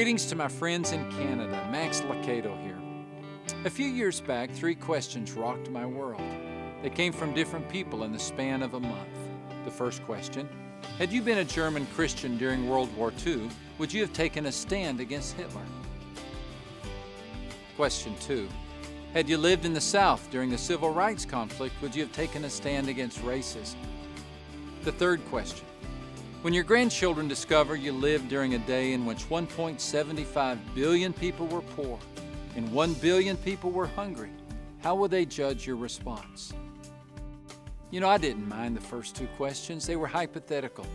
Greetings to my friends in Canada. Max Lucado here. A few years back, 3 questions rocked my world. They came from different people in the span of a month. The first question: had you been a German Christian during World War II, would you have taken a stand against Hitler? Question 2: had you lived in the South during the Civil Rights conflict, would you have taken a stand against racism? The third question: when your grandchildren discover you lived during a day in which 1.75 billion people were poor and 1 billion people were hungry, how will they judge your response? You know, I didn't mind the first 2 questions. They were hypothetical.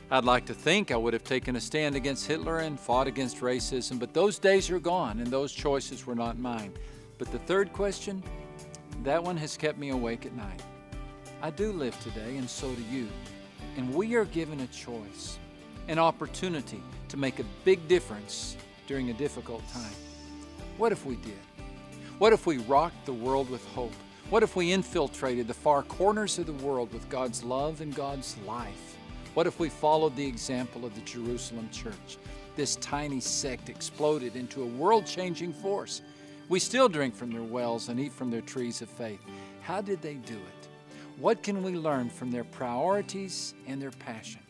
I'd like to think I would have taken a stand against Hitler and fought against racism, but those days are gone and those choices were not mine. But the third question, that one has kept me awake at night. I do live today, and so do you. And we are given a choice, an opportunity to make a big difference during a difficult time. What if we did? What if we rocked the world with hope? What if we infiltrated the far corners of the world with God's love and God's life? What if we followed the example of the Jerusalem church? This tiny sect exploded into a world-changing force. We still drink from their wells and eat from their trees of faith. How did they do it? What can we learn from their priorities and their passion?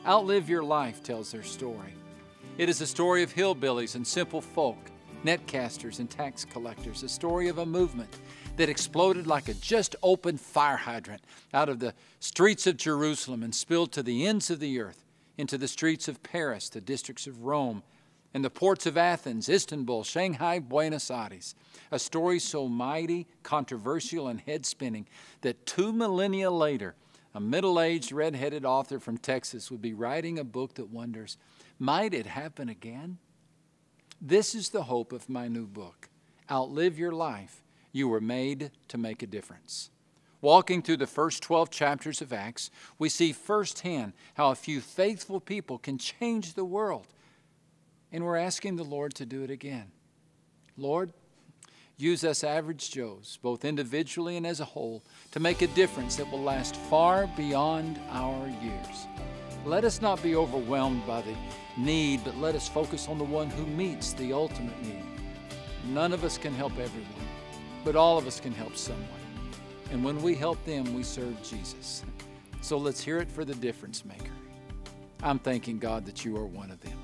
Outlive Your Life tells their story. It is a story of hillbillies and simple folk, netcasters and tax collectors, a story of a movement that exploded like a just-opened fire hydrant out of the streets of Jerusalem and spilled to the ends of the earth, into the streets of Paris, the districts of Rome, and the ports of Athens, Istanbul, Shanghai, Buenos Aires. A story so mighty, controversial, and head-spinning that 2 millennia later, a middle-aged, red-headed author from Texas would be writing a book that wonders, might it happen again? This is the hope of my new book, Outlive Your Life. You were made to make a difference. Walking through the first 12 chapters of Acts, we see firsthand how a few faithful people can change the world. And we're asking the Lord to do it again. Lord, use us average Joes, both individually and as a whole, to make a difference that will last far beyond our years. Let us not be overwhelmed by the need, but let us focus on the one who meets the ultimate need. None of us can help everyone, but all of us can help someone. And when we help them, we serve Jesus. So let's hear it for the difference maker. I'm thanking God that you are one of them.